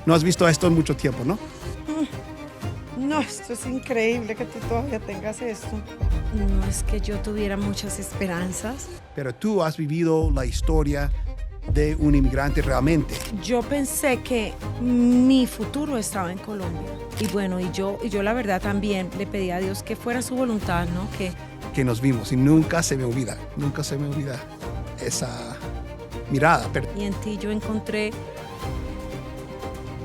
no has visto esto en mucho tiempo, ¿no? No, esto es increíble que tú todavía tengas esto. No es que yo tuviera muchas esperanzas. Pero tú has vivido la historia de un inmigrante realmente. Yo pensé que mi futuro estaba en Colombia. Y bueno, y yo la verdad también le pedí a Dios que fuera su voluntad, ¿no? Que nos vimos y nunca se me olvida esa mirada. Y en ti yo encontré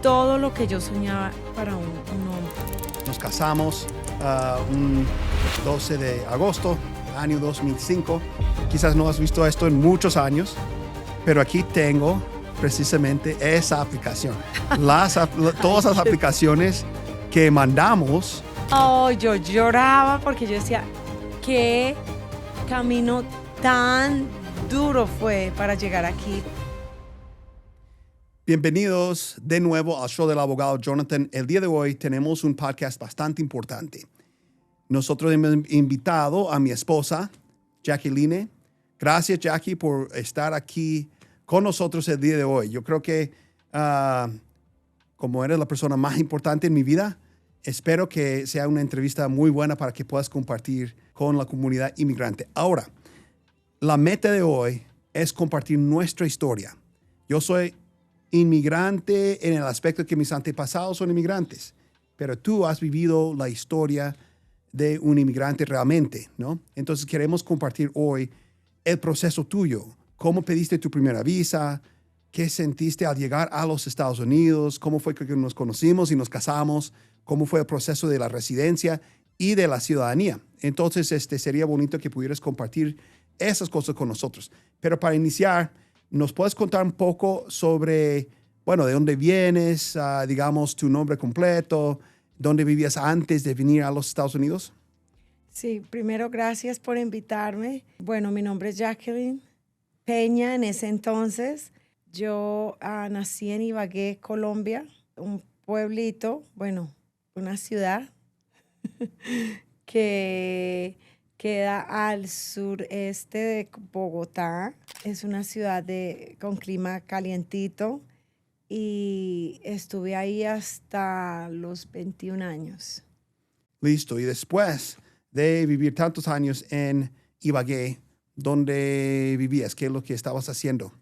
todo lo que yo soñaba para un hombre. Nos casamos un 12 de agosto, año 2005. Quizás no has visto esto en muchos años, pero aquí tengo precisamente esa aplicación. Todas las aplicaciones que mandamos. Oh, yo lloraba porque yo decía, qué camino tan duro fue para llegar aquí. Bienvenidos de nuevo al show del abogado Jonathan. El día de hoy tenemos un podcast bastante importante. Nosotros hemos invitado a mi esposa, Jacqueline. Gracias, Jackie, por estar aquí con nosotros el día de hoy. Yo creo que como eres la persona más importante en mi vida, espero que sea una entrevista muy buena para que puedas compartir con la comunidad inmigrante. Ahora, la meta de hoy es compartir nuestra historia. Yo soy inmigrante en el aspecto que mis antepasados son inmigrantes, pero tú has vivido la historia de un inmigrante realmente, ¿no? Entonces queremos compartir hoy el proceso tuyo. ¿Cómo pediste tu primera visa? ¿Qué sentiste al llegar a los Estados Unidos? ¿Cómo fue que nos conocimos y nos casamos? ¿Cómo fue el proceso de la residencia y de la ciudadanía? Entonces, sería bonito que pudieras compartir esas cosas con nosotros. Pero para iniciar, ¿nos puedes contar un poco sobre, de dónde vienes, digamos, tu nombre completo, dónde vivías antes de venir a los Estados Unidos? Sí, primero gracias por invitarme. Bueno, mi nombre es Jacqueline Peña en ese entonces. Yo nací en Ibagué, Colombia, un pueblito, una ciudad que queda al sureste de Bogotá. Es una ciudad con clima calientito y estuve ahí hasta los 21 años. Listo. Y después de vivir tantos años en Ibagué, ¿dónde vivías? ¿Qué es lo que estabas haciendo?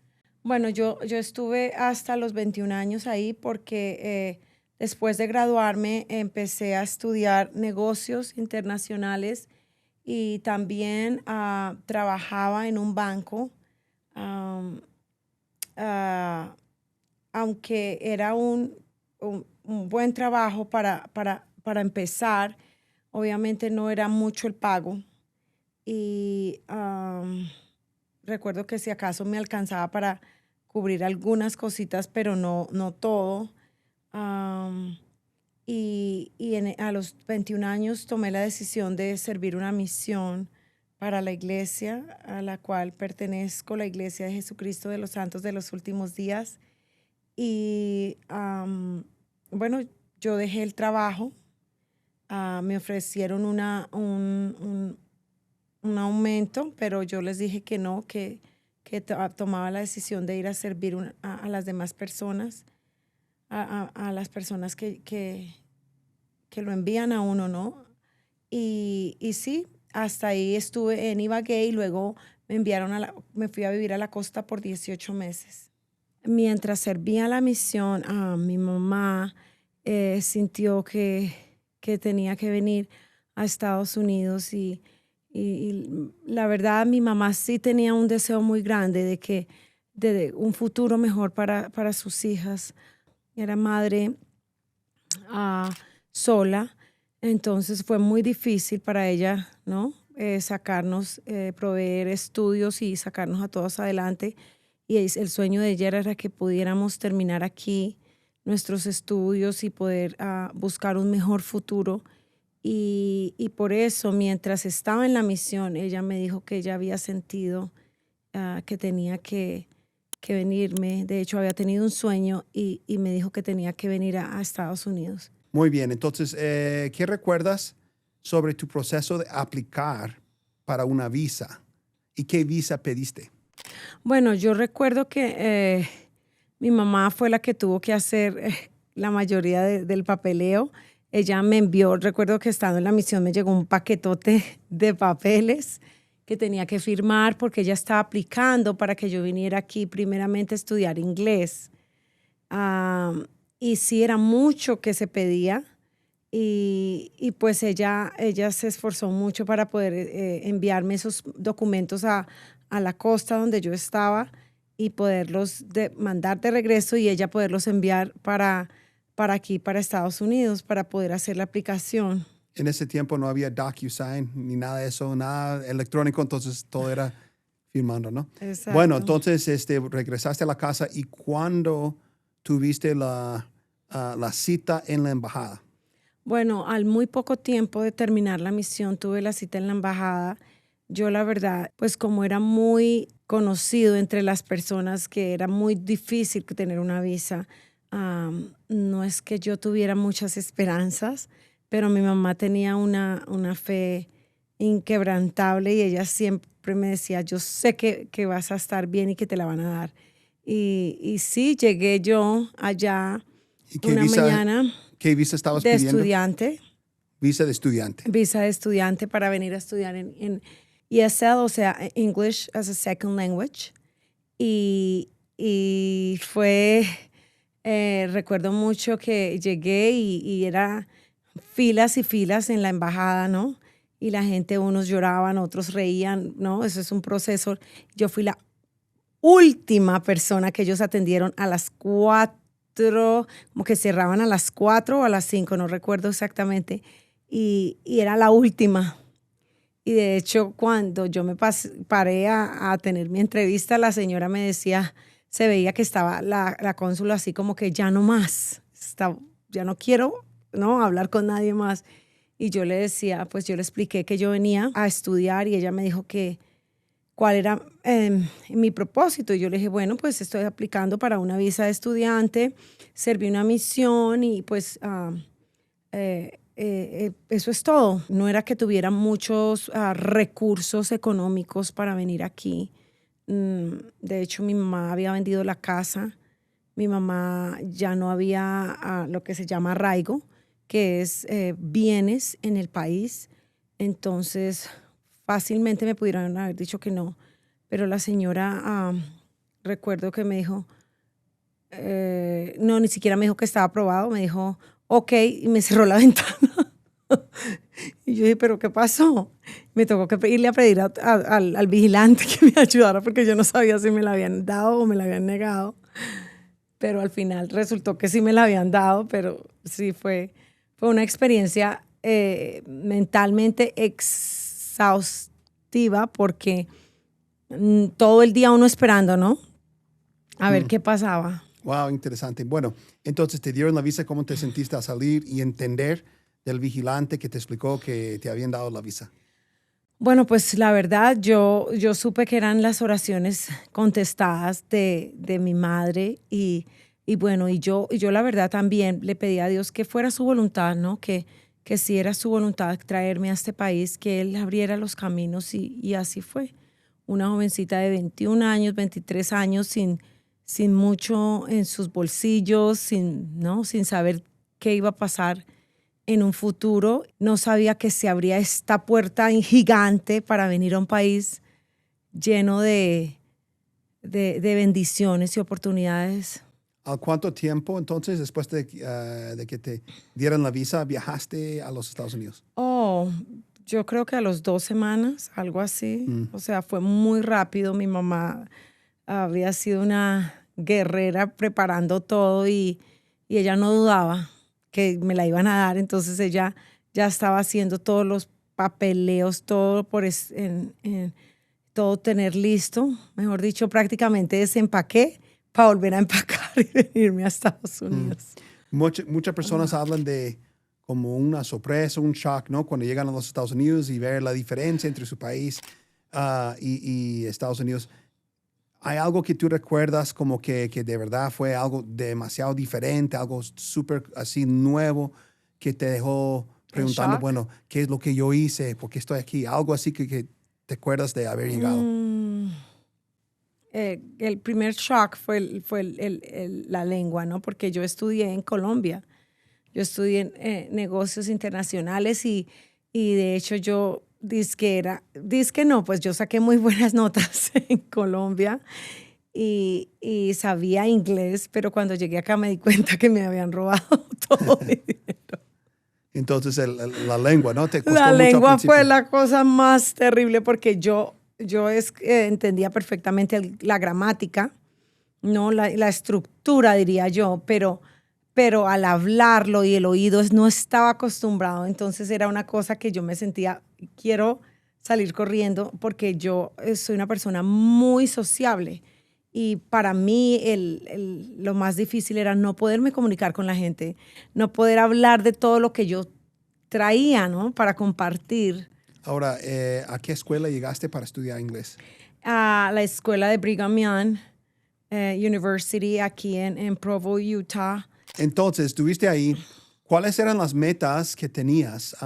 Bueno, yo estuve hasta los 21 años ahí porque después de graduarme empecé a estudiar negocios internacionales y también trabajaba en un banco, aunque era un buen trabajo para empezar, obviamente no era mucho el pago y recuerdo que si acaso me alcanzaba para cubrir algunas cositas, pero no todo. A los 21 años tomé la decisión de servir una misión para la iglesia a la cual pertenezco, la Iglesia de Jesucristo de los Santos de los Últimos Días. Y yo dejé el trabajo, me ofrecieron un aumento, pero yo les dije que no, que tomaba la decisión de ir a servir a las demás personas, a las personas que lo envían a uno, ¿no? Y sí, hasta ahí estuve en Ibagué y luego me fui a vivir a la costa por 18 meses. Mientras servía la misión, mi mamá sintió que tenía que venir a Estados Unidos y la verdad mi mamá sí tenía un deseo muy grande de un futuro mejor para sus hijas. Era madre sola, entonces fue muy difícil para ella, ¿no? Sacarnos, proveer estudios y sacarnos a todos adelante. Y el sueño de ella era que pudiéramos terminar aquí nuestros estudios y poder buscar un mejor futuro. Y por eso, mientras estaba en la misión, ella me dijo que ella había sentido que tenía que venirme. De hecho, había tenido un sueño y me dijo que tenía que venir a Estados Unidos. Muy bien. Entonces, ¿qué recuerdas sobre tu proceso de aplicar para una visa? ¿Y qué visa pediste? Bueno, yo recuerdo que mi mamá fue la que tuvo que hacer la mayoría del papeleo. Ella me envió, recuerdo que estando en la misión me llegó un paquetote de papeles que tenía que firmar porque ella estaba aplicando para que yo viniera aquí primeramente a estudiar inglés. Y sí, era mucho que se pedía y pues ella se esforzó mucho para poder enviarme esos documentos a la costa donde yo estaba y poderlos mandar de regreso y ella poderlos enviar para aquí, para Estados Unidos, para poder hacer la aplicación. En ese tiempo no había DocuSign ni nada de eso, nada electrónico, entonces todo era firmando, ¿no? Exacto. Bueno, entonces regresaste a la casa y ¿cuándo tuviste la cita en la embajada? Bueno, al muy poco tiempo de terminar la misión, tuve la cita en la embajada. Yo, la verdad, pues como era muy conocido entre las personas que era muy difícil tener una visa, no es que yo tuviera muchas esperanzas, pero mi mamá tenía una fe inquebrantable y ella siempre me decía, yo sé que vas a estar bien y que te la van a dar. Y sí, llegué yo allá ¿Y una mañana qué visa estabas de pidiendo? estudiante. Visa de estudiante. Visa de estudiante para venir a estudiar en ESL, o sea, English as a Second Language. Y fue, recuerdo mucho que llegué y era filas y filas en la embajada, ¿no? Y la gente, unos lloraban, otros reían, ¿no? Eso es un proceso. Yo fui la última persona que ellos atendieron a las 4, como que cerraban a las 4 o a las 5, no recuerdo exactamente. Y era la última. Y de hecho, cuando yo me paré a tener mi entrevista, la señora me decía, se veía que estaba la cónsula así como que ya no más, ya no quiero, ¿no?, hablar con nadie más. Y yo le decía, pues yo le expliqué que yo venía a estudiar y ella me dijo que cuál era mi propósito. Y yo le dije, bueno, pues estoy aplicando para una visa de estudiante, serví una misión y pues eso es todo. No era que tuviera muchos recursos económicos para venir aquí. De hecho, mi mamá había vendido la casa. Mi mamá ya no había lo que se llama arraigo, que es bienes en el país. Entonces, fácilmente me pudieron haber dicho que no. Pero la señora, recuerdo que me dijo, no, ni siquiera me dijo que estaba aprobado. Me dijo, ok, y me cerró la ventana. Y yo dije, ¿pero qué pasó? Me tocó que irle a pedir al vigilante que me ayudara porque yo no sabía si me la habían dado o me la habían negado. Pero al final resultó que sí me la habían dado, pero sí fue una experiencia mentalmente exhaustiva porque todo el día uno esperando, ¿no? A ver qué pasaba. Wow, interesante. Bueno, entonces te dieron la visa, ¿cómo te sentiste al salir y entender del vigilante que te explicó que te habían dado la visa? Bueno, pues la verdad, yo supe que eran las oraciones contestadas de mi madre y bueno, y yo la verdad también le pedí a Dios que fuera su voluntad, ¿no? Que si era su voluntad traerme a este país, que Él abriera los caminos y así fue. Una jovencita de 21 años, 23 años, sin mucho en sus bolsillos, sin saber qué iba a pasar en un futuro. No sabía que se abría esta puerta gigante para venir a un país lleno de bendiciones y oportunidades. ¿A cuánto tiempo entonces, después de que te dieran la visa, viajaste a los Estados Unidos? Oh, yo creo que a las 2 semanas, algo así. O sea, fue muy rápido. Mi mamá había sido una guerrera preparando todo y ella no dudaba que me la iban a dar. Entonces ella ya estaba haciendo todos los papeleos, todo todo tener listo. Mejor dicho, prácticamente desempaqué para volver a empacar y venirme a Estados Unidos. Muchas personas hablan de como una sorpresa, un shock, ¿no? Cuando llegan a los Estados Unidos y ver la diferencia entre su país y Estados Unidos. ¿Hay algo que tú recuerdas como que de verdad fue algo demasiado diferente, algo súper así nuevo que te dejó preguntando, bueno, ¿qué es lo que yo hice? ¿Por qué estoy aquí? Algo así que te acuerdas de haber llegado. el primer shock fue, la lengua, ¿no? Porque yo estudié en Colombia. Yo estudié negocios internacionales y de hecho yo disque no, pues yo saqué muy buenas notas en Colombia y sabía inglés, pero cuando llegué acá me di cuenta que me habían robado todo mi dinero. Entonces la lengua, ¿no? Te costó La mucho al lengua principio. fue la cosa más terrible porque yo entendía perfectamente la gramática, ¿no? La estructura, diría yo, pero al hablarlo y el oído no estaba acostumbrado, entonces era una cosa que yo me sentía, quiero salir corriendo porque yo soy una persona muy sociable y para mí lo más difícil era no poderme comunicar con la gente, no poder hablar de todo lo que yo traía, ¿no? Para compartir. Ahora, ¿a qué escuela llegaste para estudiar inglés? A la escuela de Brigham Young University aquí en Provo, Utah. Entonces, estuviste ahí. ¿Cuáles eran las metas que tenías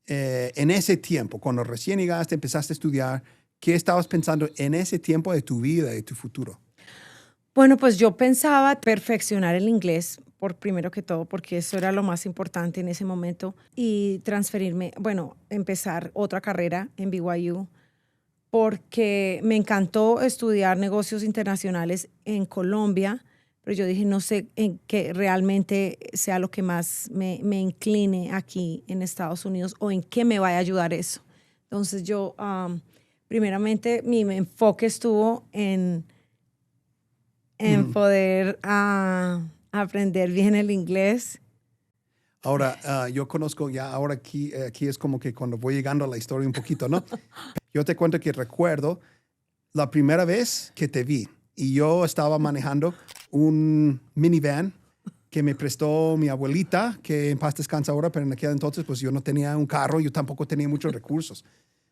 en ese tiempo? Cuando recién llegaste, empezaste a estudiar, ¿qué estabas pensando en ese tiempo de tu vida, de tu futuro? Bueno, pues yo pensaba perfeccionar el inglés, primero que todo, porque eso era lo más importante en ese momento, y transferirme, bueno, empezar otra carrera en BYU, porque me encantó estudiar negocios internacionales en Colombia, pero yo dije, no sé en qué realmente sea lo que más me incline aquí en Estados Unidos o en qué me vaya a ayudar eso. Entonces yo, primeramente, mi enfoque estuvo en poder aprender bien el inglés. Ahora, yo conozco ya, ahora aquí es como que cuando voy llegando a la historia un poquito, ¿no? Yo te cuento que recuerdo la primera vez que te vi y yo estaba manejando un minivan que me prestó mi abuelita, que en paz descansa ahora, pero en aquel entonces pues yo no tenía un carro, yo tampoco tenía muchos recursos,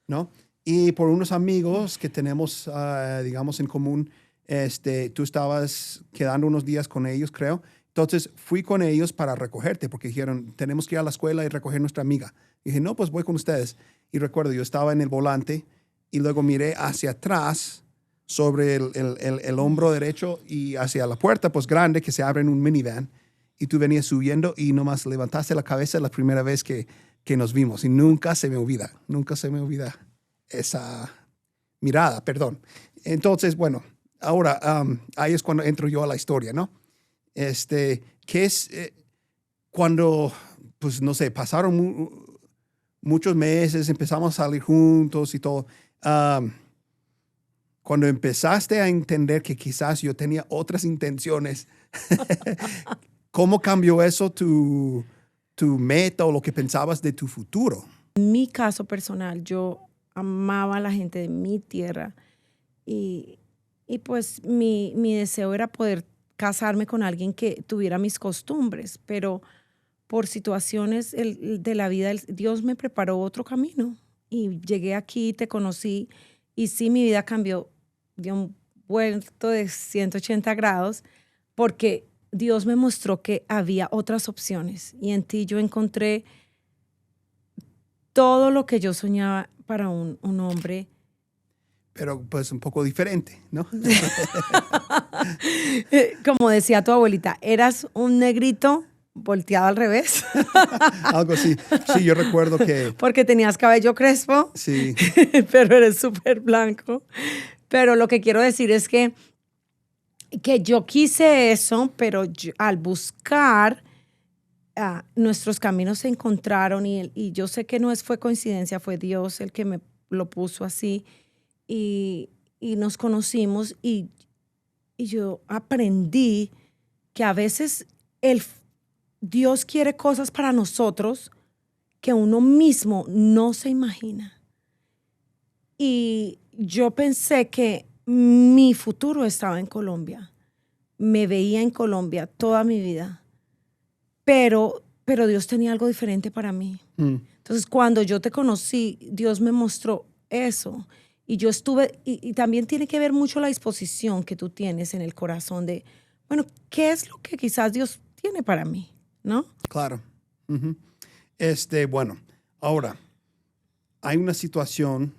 ¿no? Y por unos amigos que tenemos, digamos, en común, tú estabas quedando unos días con ellos, creo. Entonces fui con ellos para recogerte porque dijeron, tenemos que ir a la escuela y recoger a nuestra amiga. Y dije, no, pues voy con ustedes. Y recuerdo, yo estaba en el volante y luego miré hacia atrás sobre el hombro derecho y hacia la puerta, pues grande, que se abre en un minivan. Y tú venías subiendo y nomás levantaste la cabeza la primera vez que nos vimos. Y nunca se me olvida esa mirada, perdón. Entonces, bueno, ahora ahí es cuando entro yo a la historia, ¿no? Que es cuando, pues no sé, pasaron muchos meses, empezamos a salir juntos y todo. Cuando empezaste a entender que quizás yo tenía otras intenciones, ¿cómo cambió eso tu meta o lo que pensabas de tu futuro? En mi caso personal, yo amaba a la gente de mi tierra y pues mi deseo era poder casarme con alguien que tuviera mis costumbres, pero por situaciones de la vida, Dios me preparó otro camino y llegué aquí, te conocí y sí, mi vida cambió, dio un vuelto de 180 grados porque Dios me mostró que había otras opciones y en ti yo encontré todo lo que yo soñaba para un hombre. Pero pues un poco diferente, ¿no? Como decía tu abuelita, eras un negrito volteado al revés. Algo así. Sí, yo recuerdo que... Porque tenías cabello crespo, Sí. pero eres súper blanco. Pero lo que quiero decir es que yo quise eso, pero al buscar, nuestros caminos se encontraron y yo sé que no fue coincidencia, fue Dios el que me lo puso así y nos conocimos y yo aprendí que a veces Dios quiere cosas para nosotros que uno mismo no se imagina. Y yo pensé que mi futuro estaba en Colombia. Me veía en Colombia toda mi vida. Pero Dios tenía algo diferente para mí. Entonces, cuando yo te conocí, Dios me mostró eso. Y yo estuve, y también tiene que ver mucho la disposición que tú tienes en el corazón de, bueno, ¿qué es lo que quizás Dios tiene para mí? ¿No? Claro. Uh-huh. Bueno, ahora, hay una situación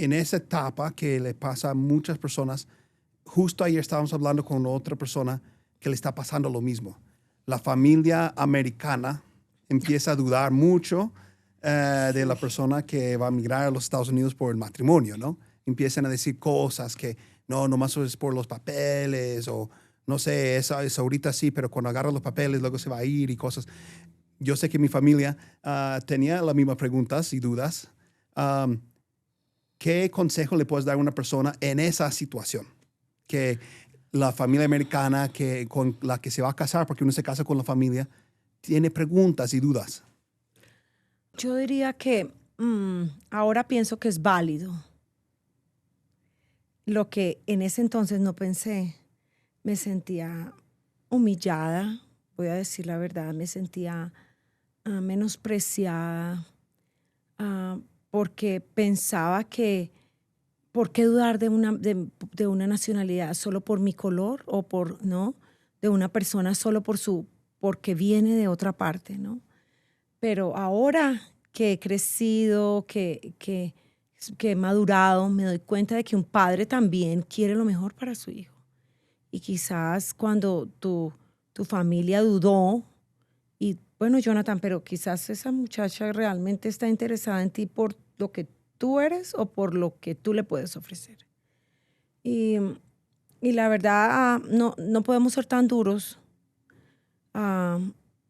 en esa etapa que le pasa a muchas personas, justo ayer estábamos hablando con otra persona que le está pasando lo mismo. La familia americana empieza a dudar mucho de la persona que va a migrar a los Estados Unidos por el matrimonio, ¿no? Empiezan a decir cosas que no, nomás es por los papeles o no sé, es ahorita sí, pero cuando agarra los papeles luego se va a ir y cosas. Yo sé que mi familia tenía las mismas preguntas y dudas. ¿Qué consejo le puedes dar a una persona en esa situación? Que la familia americana con la que se va a casar, porque uno se casa con la familia, tiene preguntas y dudas. Yo diría que ahora pienso que es válido. Lo que en ese entonces no pensé, me sentía humillada, voy a decir la verdad, me sentía menospreciada, porque pensaba que, ¿por qué dudar de una nacionalidad solo por mi color o ¿no? De una persona solo porque viene de otra parte, ¿no? Pero ahora que he crecido, que he madurado, me doy cuenta de que un padre también quiere lo mejor para su hijo. Y quizás cuando tu familia dudó, y bueno, Jonathan, pero quizás esa muchacha realmente está interesada en ti por lo que tú eres o por lo que tú le puedes ofrecer. Y la verdad, no podemos ser tan duros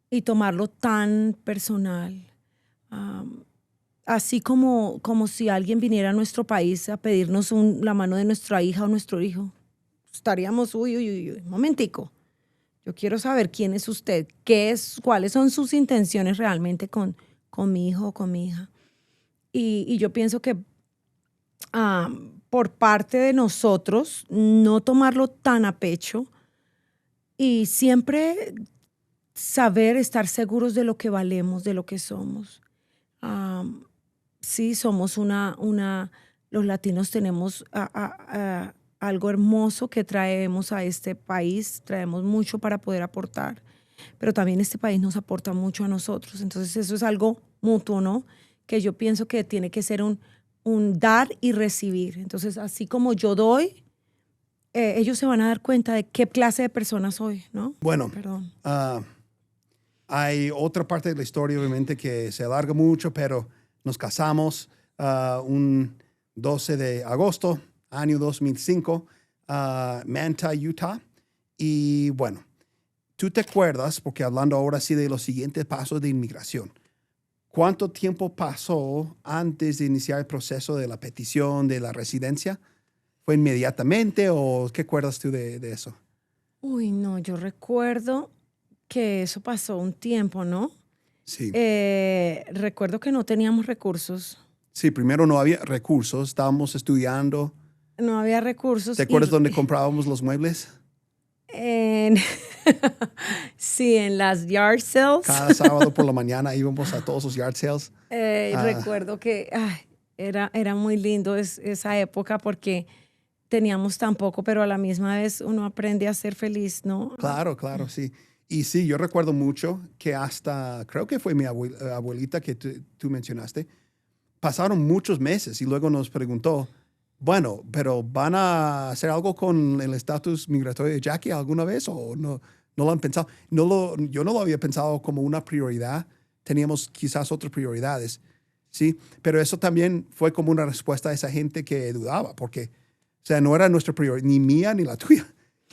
y tomarlo tan personal. Así como si alguien viniera a nuestro país a pedirnos la mano de nuestra hija o nuestro hijo. Estaríamos, uy, momentico. Yo quiero saber quién es usted, cuáles son sus intenciones realmente con mi hijo o con mi hija. Y yo pienso que por parte de nosotros, no tomarlo tan a pecho y siempre saber estar seguros de lo que valemos, de lo que somos. Sí, somos los latinos tenemos algo hermoso que traemos a este país, traemos mucho para poder aportar, pero también este país nos aporta mucho a nosotros. Entonces eso es algo mutuo, ¿no? Que yo pienso que tiene que ser un dar y recibir. Entonces, así como yo doy, ellos se van a dar cuenta de qué clase de persona soy, ¿no? Bueno, Perdón. Hay otra parte de la historia, obviamente, que se alarga mucho, pero nos casamos un 12 de agosto, año 2005, Manta, Utah. Y bueno, tú te acuerdas, porque hablando ahora sí de los siguientes pasos de inmigración, ¿cuánto tiempo pasó antes de iniciar el proceso de la petición de la residencia? ¿Fue inmediatamente o qué acuerdas tú de eso? Uy, no, yo recuerdo que eso pasó un tiempo, ¿no? Sí. Recuerdo que no teníamos recursos. Sí, primero no había recursos, estábamos estudiando. No había recursos. ¿Te acuerdas dónde comprábamos los muebles? Sí, en las yard sales. Cada sábado por la mañana íbamos a todos los yard sales. Recuerdo que era muy lindo esa época porque teníamos tan poco, pero a la misma vez uno aprende a ser feliz, ¿no? Claro, sí. Y sí, yo recuerdo mucho que hasta, creo que fue mi abuelita que tú mencionaste, pasaron muchos meses y luego nos preguntó, bueno, pero ¿van a hacer algo con el estatus migratorio de Jackie alguna vez o no lo han pensado? Yo no lo había pensado como una prioridad. Teníamos quizás otras prioridades, ¿sí? Pero eso también fue como una respuesta a esa gente que dudaba, porque, o sea, no era nuestra prioridad, ni mía ni la tuya.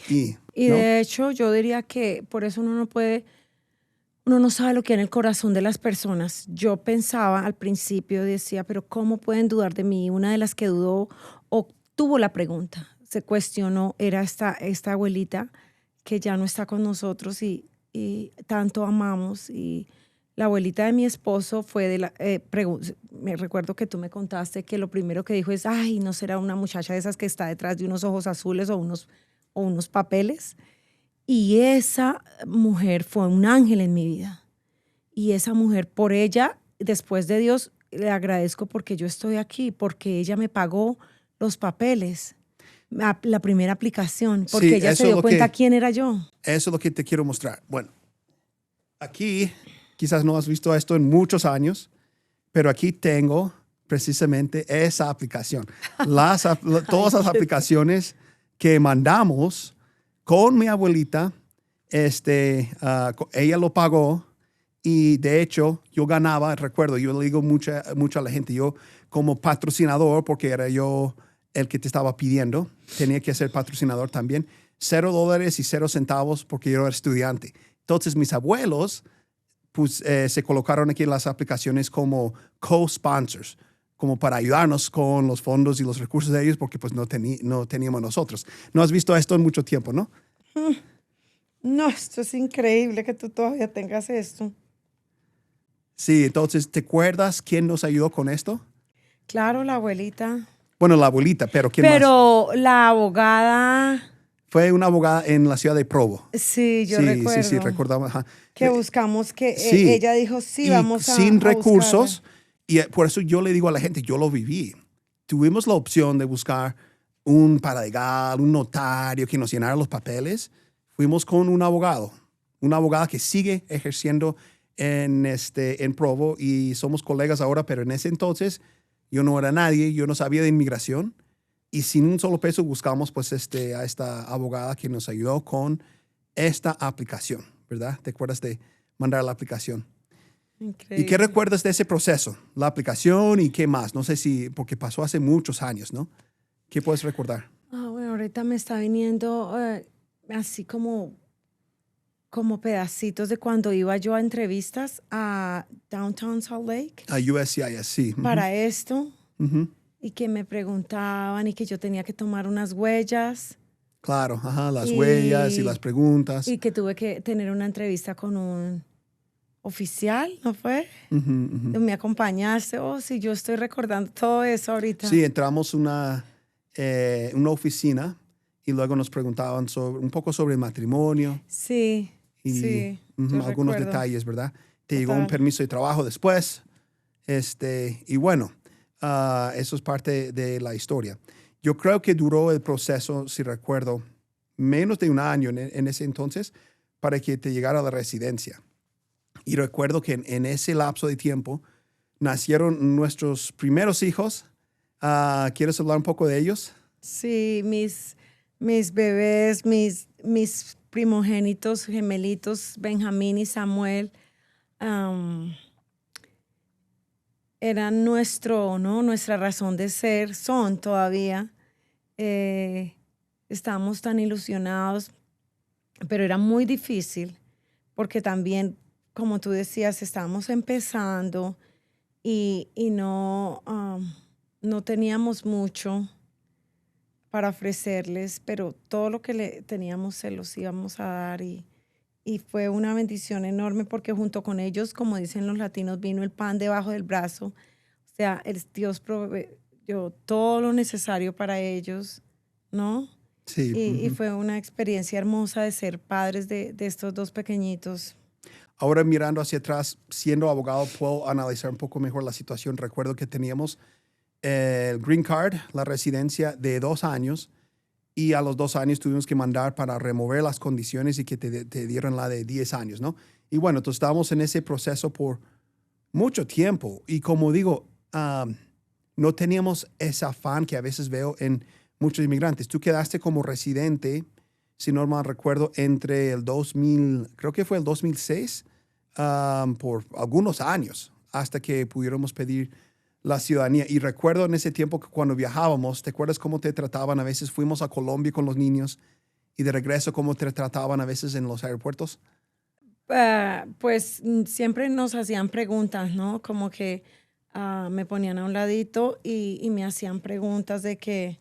Y ¿no? De hecho, yo diría que por eso uno no sabe lo que hay en el corazón de las personas. Yo pensaba al principio, decía, pero ¿cómo pueden dudar de mí? Una de las que dudó o tuvo la pregunta, se cuestionó, era esta abuelita que ya no está con nosotros y tanto amamos. Y la abuelita de mi esposo fue me recuerdo que tú me contaste que lo primero que dijo es, ay, ¿no será una muchacha de esas que está detrás de unos ojos azules o unos papeles? Y esa mujer fue un ángel en mi vida. Y esa mujer, por ella, después de Dios, le agradezco porque yo estoy aquí, porque ella me pagó los papeles, la primera aplicación, porque sí, ella se dio cuenta quién era yo. Eso es lo que te quiero mostrar. Bueno, aquí quizás no has visto esto en muchos años, pero aquí tengo precisamente esa aplicación. Todas las aplicaciones que mandamos con mi abuelita, ella lo pagó y de hecho yo ganaba, recuerdo, yo le digo mucho a la gente, yo como patrocinador, porque era yo el que te estaba pidiendo, tenía que ser patrocinador también, $0 y 0 centavos porque yo era estudiante. Entonces mis abuelos pues, se colocaron aquí en las aplicaciones como co-sponsors, como para ayudarnos con los fondos y los recursos de ellos, porque pues no teníamos nosotros. No has visto esto en mucho tiempo, ¿no? No, esto es increíble que tú todavía tengas esto. Sí, entonces, ¿te acuerdas quién nos ayudó con esto? Claro, la abuelita. Bueno, la abuelita, pero ¿quién más? Pero la abogada, Fue una abogada en la ciudad de Provo. sí, yo recuerdo. Sí, recordamos. Ajá. Que buscamos, que Sí. ella dijo, sí, Y vamos a sin a recursos, buscarla. y por eso yo le digo a la gente, yo lo viví. Tuvimos la opción de buscar un paralegal, un notario que nos llenara los papeles. Fuimos con un abogado, una abogada que sigue ejerciendo en Provo y somos colegas ahora, pero en ese entonces yo no era nadie, yo no sabía de inmigración y sin un solo peso buscamos pues a esta abogada que nos ayudó con esta aplicación, ¿verdad? ¿Te acuerdas de mandar la aplicación? Increíble. ¿Y qué recuerdas de ese proceso? La aplicación y qué más. No sé si, porque pasó hace muchos años, ¿no? ¿Qué puedes recordar? Bueno, ahorita me está viniendo así como pedacitos de cuando iba yo a entrevistas a Downtown Salt Lake A USCIS, sí. para esto Ujú. y que me preguntaban y que yo tenía que tomar unas huellas Claro, ajá, las Y- huellas y las preguntas. y que tuve que tener una entrevista con un oficial, ¿no fue? Ujú, ujú. Me acompañaste. Oh, sí, yo estoy recordando todo eso ahorita. Sí, entramos una oficina y luego nos preguntaban un poco sobre el matrimonio Sí, y sí, ujú, yo algunos recuerdo. detalles, ¿verdad? Te llegó un Total. permiso de trabajo después. Y bueno, eso es parte de la historia. Yo creo que duró el proceso, si recuerdo, menos de un año en ese entonces para que te llegara la residencia. Y recuerdo que en ese lapso de tiempo nacieron nuestros primeros hijos. ¿Quieres hablar un poco de ellos? Sí, mis bebés, mis primogénitos gemelitos, Benjamín y Samuel, am, eran nuestra razón de ser, son todavía. Estamos tan ilusionados, pero era muy difícil porque también, como tú decías, estábamos empezando y no teníamos mucho para ofrecerles, pero todo lo que le teníamos se los íbamos a dar y fue una bendición enorme porque junto con ellos, como dicen los latinos, vino el pan debajo del brazo. O sea, Dios proveyó todo lo necesario para ellos, ¿no? Sí. Y Ujú. fue una experiencia hermosa de ser padres de estos dos pequeñitos. Ahora mirando hacia atrás, siendo abogado, puedo analizar un poco mejor la situación. Recuerdo que teníamos el green card, la residencia de 2 años, y a los 2 años tuvimos que mandar para remover las condiciones y que te dieran la de 10 años, ¿no? Y bueno, entonces estábamos en ese proceso por mucho tiempo. Y como digo, no teníamos ese afán que a veces veo en muchos inmigrantes. Tú quedaste como residente, si no mal recuerdo, entre el 2000, creo que fue el 2006, por algunos años, hasta que pudiéramos pedir la ciudadanía. Y recuerdo en ese tiempo que cuando viajábamos, ¿te acuerdas cómo te trataban? A veces fuimos a Colombia con los niños y de regreso cómo te trataban a veces en los aeropuertos. Pues siempre nos hacían preguntas, ¿no? Como que me ponían a un ladito y me hacían preguntas de que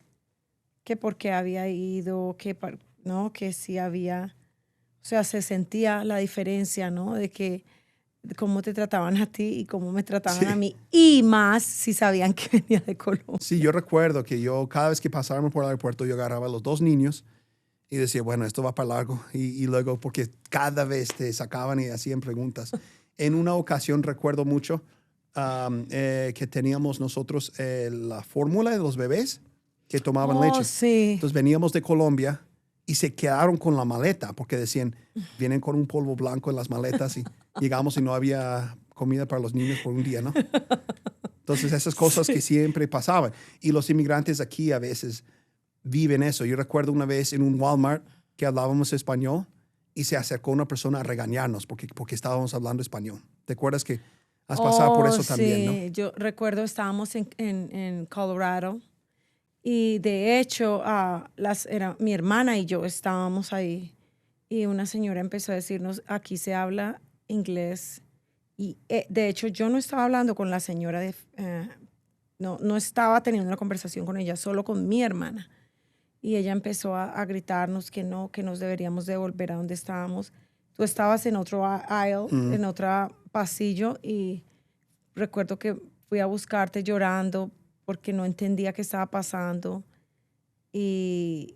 por qué había ido, ¿no? Que si había, o sea, se sentía la diferencia, ¿no? De cómo te trataban a ti y cómo me trataban a Sí. mí. Y más si sabían que venía de Colombia. Sí, yo recuerdo que yo cada vez que pasábamos por el aeropuerto, yo agarraba a los 2 niños y decía, bueno, esto va para largo. Y luego, porque cada vez te sacaban y hacían preguntas. En una ocasión recuerdo mucho que teníamos nosotros la fórmula de los bebés que tomaban Oh, leche. sí. Entonces veníamos de Colombia y se quedaron con la maleta porque decían, vienen con un polvo blanco en las maletas y llegamos y no había comida para los niños por un día, ¿no? Entonces, esas cosas que siempre pasaban. Y los inmigrantes aquí a veces viven eso. Yo recuerdo una vez en un Walmart que hablábamos español y se acercó una persona a regañarnos porque estábamos hablando español. ¿Te acuerdas que has pasado por eso también, no? Sí, yo recuerdo estábamos en Colorado y de hecho era mi hermana y yo estábamos ahí y una señora empezó a decirnos, aquí se habla inglés y de hecho yo no estaba hablando con la señora, no estaba teniendo una conversación con ella, solo con mi hermana. Y ella empezó a gritarnos que no, que nos deberíamos devolver a donde estábamos. Tú estabas en otro aisle, en otro pasillo, y recuerdo que fui a buscarte llorando porque no entendía qué estaba pasando. Y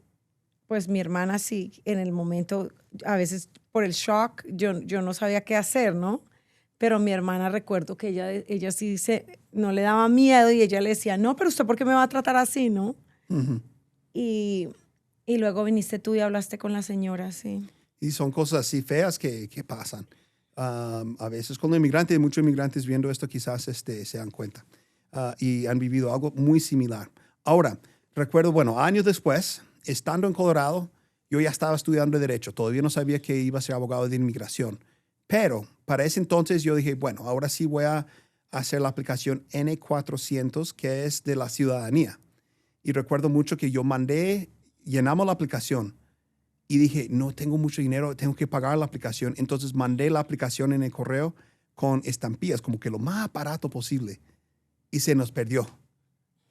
pues mi hermana sí, en el momento, a veces por el shock, yo no sabía qué hacer, ¿no? Pero mi hermana recuerdo que ella sí no le daba miedo y ella le decía, no, pero usted ¿por qué me va a tratar así, no? Ujú. Y, y luego viniste tú y hablaste con la señora, sí. Y son cosas así feas que pasan. A veces con los inmigrantes, muchos inmigrantes viendo esto quizás se dan cuenta y han vivido algo muy similar. Ahora, recuerdo, bueno, años después, estando en Colorado, yo ya estaba estudiando Derecho. Todavía no sabía que iba a ser abogado de inmigración. Pero para ese entonces yo dije, bueno, ahora sí voy a hacer la aplicación N400, que es de la ciudadanía. Y recuerdo mucho que llenamos la aplicación y dije, no tengo mucho dinero, tengo que pagar la aplicación. Entonces mandé la aplicación en el correo con estampillas, como que lo más barato posible. Y se nos perdió.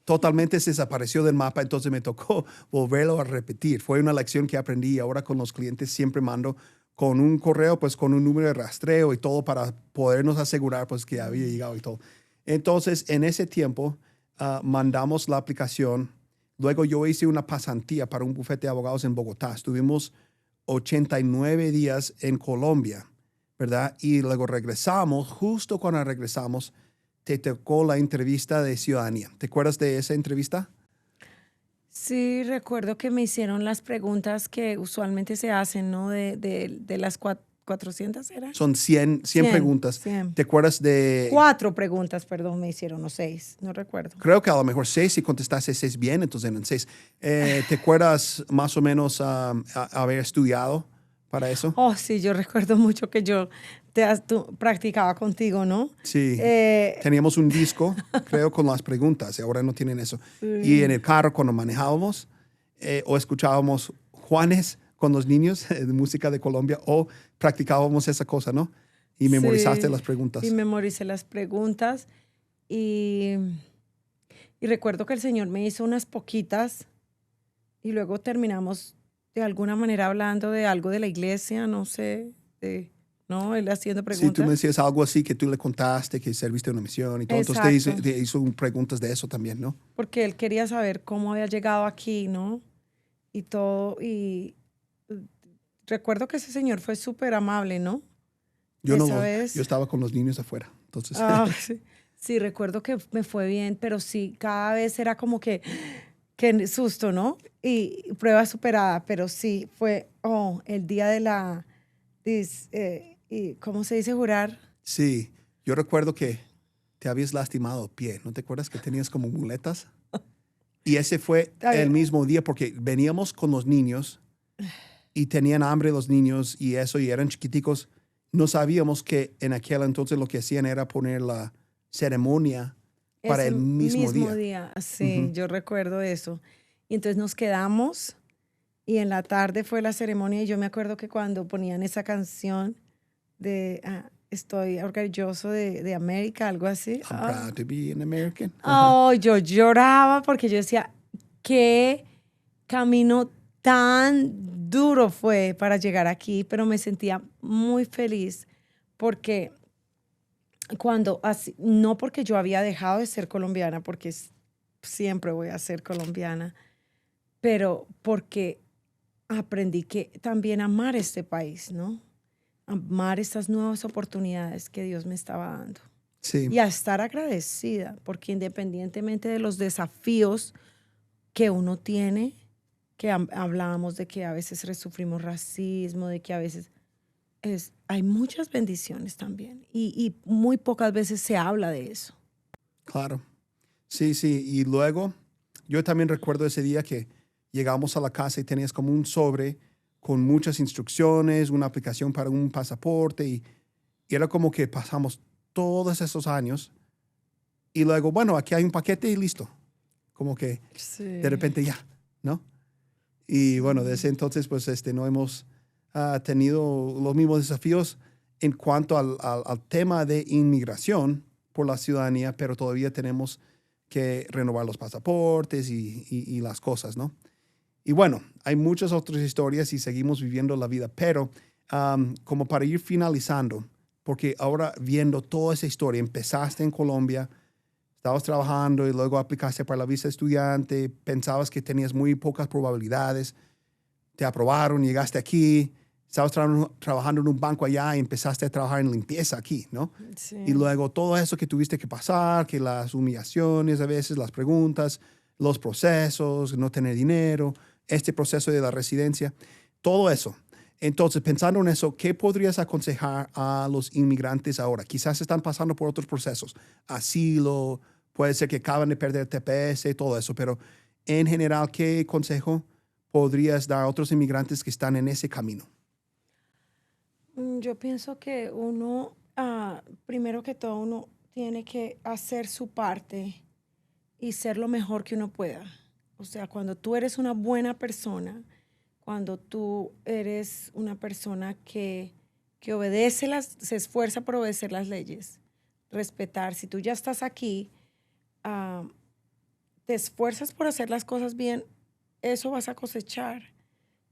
Totalmente se desapareció del mapa, entonces me tocó volverlo a repetir. Fue una lección que aprendí y ahora con los clientes siempre mando con un correo, pues con un número de rastreo y todo para podernos asegurar pues que había llegado y todo. Entonces, en ese tiempo, mandamos la aplicación. Luego yo hice una pasantía para un bufete de abogados en Bogotá. Estuvimos 89 días en Colombia, ¿verdad? Y luego regresamos. Justo cuando regresamos, te tocó la entrevista de ciudadanía. ¿Te acuerdas de esa entrevista? Sí, recuerdo que me hicieron las preguntas que usualmente se hacen, ¿no? De las 400, ¿era? Son 100 preguntas. 100. ¿Te acuerdas de? 4 preguntas, perdón, me hicieron, o 6, no recuerdo. Creo que a lo mejor 6, si contestaste 6 bien, entonces eran 6. ¿Te acuerdas más o menos haber estudiado para eso? Oh, sí, yo recuerdo mucho que yo tú practicaba contigo, ¿no? Sí, Eh, teníamos un disco, creo, con las preguntas, y ahora no tienen eso. Y en sí, el carro cuando manejábamos o escuchábamos Juanes con los niños de música de Colombia o practicábamos esa cosa, ¿no? Y memorizaste sí, las y preguntas. memoricé las preguntas y, y recuerdo que el Señor me hizo unas poquitas y luego terminamos de alguna manera hablando de algo de la iglesia, no sé, ¿no? Él haciendo Sí, tú me preguntas. decías algo así que tú le contaste que serviste una misión y todo. Entonces Exacto, te hizo preguntas de eso también, ¿no? porque él quería saber cómo había llegado aquí, ¿no? Y todo, recuerdo que ese señor fue súper amable, ¿no? Yo no Esa lo, yo vez. estaba con los niños afuera. Entonces, Ah, sí, sí, recuerdo que me fue bien, pero sí, cada vez era como que susto, ¿no? Y prueba superada, pero sí, fue, el día de y ¿cómo se dice jurar? sí, yo recuerdo que te habías lastimado el pie. ¿No te acuerdas que tenías como muletas? Y ese fue Está el bien. mismo día porque veníamos con los niños y tenían hambre los niños y eso, y eran chiquiticos. No sabíamos que en aquel entonces lo que hacían era poner la ceremonia para Ese el mismo mismo día. día, sí, Ujú. yo recuerdo eso. Y entonces nos quedamos y en la tarde fue la ceremonia y yo me acuerdo que cuando ponían esa canción de Estoy orgulloso de América, algo así. I'm proud to be an American. Ajá. Oh, yo lloraba porque yo decía, qué camino tan duro fue para llegar aquí, pero me sentía muy feliz porque no porque yo había dejado de ser colombiana, porque siempre voy a ser colombiana, pero porque aprendí que también amar este país, ¿no? Amar estas nuevas oportunidades que Dios me estaba dando Sí, y a estar agradecida, porque independientemente de los desafíos que uno tiene, que hablábamos de que a veces sufrimos racismo, de que a veces hay muchas bendiciones también y muy pocas veces se habla de eso. claro. Sí, sí. Y luego, yo también recuerdo ese día que llegamos a la casa y tenías como un sobre con muchas instrucciones, una aplicación para un pasaporte y era como que pasamos todos esos años y luego, bueno, aquí hay un paquete y listo. Como que de Sí, repente ya, ¿no? Y bueno, desde sí. entonces, pues no hemos tenido los mismos desafíos en cuanto al tema de inmigración por la ciudadanía, pero todavía tenemos que renovar los pasaportes y las cosas, ¿no? Y bueno, hay muchas otras historias y seguimos viviendo la vida, pero como para ir finalizando, porque ahora viendo toda esa historia, empezaste en Colombia, estabas trabajando y luego aplicaste para la visa de estudiante, pensabas que tenías muy pocas probabilidades, te aprobaron, llegaste aquí, estabas trabajando en un banco allá y empezaste a trabajar en limpieza aquí, ¿no? Y Sí. luego todo eso que tuviste que pasar, que las humillaciones a veces, las preguntas, los procesos, no tener dinero, este proceso de la residencia, todo eso. Entonces, pensando en eso, ¿qué podrías aconsejar a los inmigrantes ahora? Quizás están pasando por otros procesos, asilo, puede ser que acaban de perder TPS, todo eso, pero en general, ¿qué consejo podrías dar a otros inmigrantes que están en ese camino? Yo pienso que uno, primero que todo, uno tiene que hacer su parte y ser lo mejor que uno pueda. O sea, cuando tú eres una buena persona, cuando tú eres una persona que obedece se esfuerza por obedecer las leyes, respetar, si tú ya estás aquí, ah, te esfuerzas por hacer las cosas bien, eso vas a cosechar.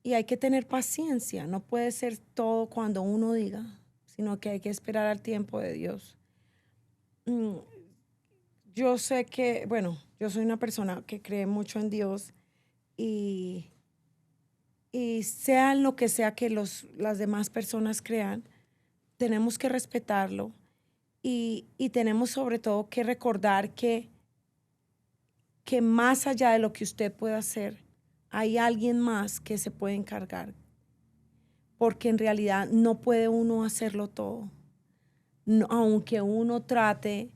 Y hay que tener paciencia, no puede ser todo cuando uno diga, sino que hay que esperar al tiempo de Dios. Mm, Yo sé que, bueno, yo soy una persona que cree mucho en Dios y, y sea lo que sea que las demás personas crean, tenemos que respetarlo y tenemos sobre todo que recordar que más allá de lo que usted pueda hacer, hay alguien más que se puede encargar, porque en realidad no puede uno hacerlo todo. No, aunque uno trate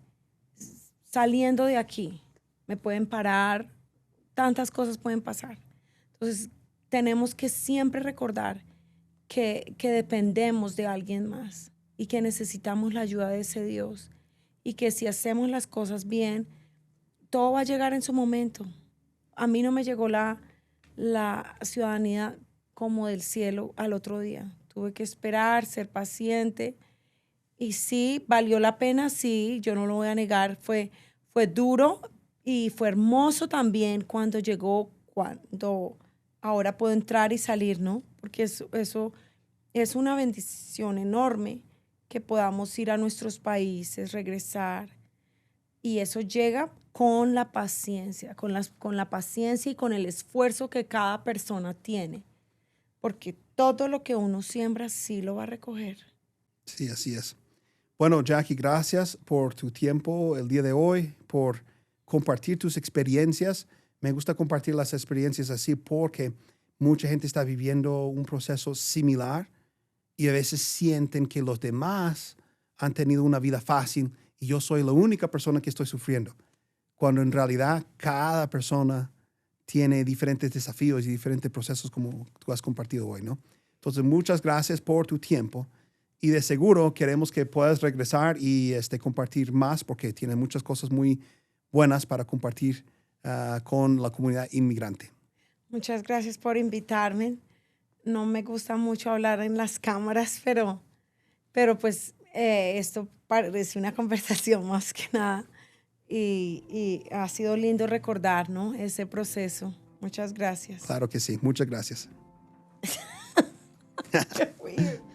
saliendo de aquí, me pueden parar, tantas cosas pueden pasar. Entonces, tenemos que siempre recordar que dependemos de alguien más y que necesitamos la ayuda de ese Dios y que si hacemos las cosas bien, todo va a llegar en su momento. A mí no me llegó la ciudadanía como del cielo al otro día. Tuve que esperar, ser paciente. Y sí, valió la pena, sí, yo no lo voy a negar, fue duro y fue hermoso también cuando llegó, cuando ahora puedo entrar y salir, ¿no? Porque eso es una bendición enorme que podamos ir a nuestros países, regresar. Y eso llega con la paciencia, con la paciencia y con el esfuerzo que cada persona tiene. Porque todo lo que uno siembra sí lo va a recoger. Sí, así es. Bueno, Jackie, gracias por tu tiempo el día de hoy, por compartir tus experiencias. Me gusta compartir las experiencias así porque mucha gente está viviendo un proceso similar y a veces sienten que los demás han tenido una vida fácil y yo soy la única persona que estoy sufriendo, cuando en realidad cada persona tiene diferentes desafíos y diferentes procesos como tú has compartido hoy, ¿no? Entonces, muchas gracias por tu tiempo y de seguro queremos que puedas regresar y compartir más porque tiene muchas cosas muy buenas para compartir con la comunidad inmigrante. Muchas gracias por invitarme. No me gusta mucho hablar en las cámaras, pero pues esto parece una conversación más que nada. Y ha sido lindo recordar, ¿no? Ese proceso. Muchas gracias. Claro que sí. Muchas gracias. Qué weird.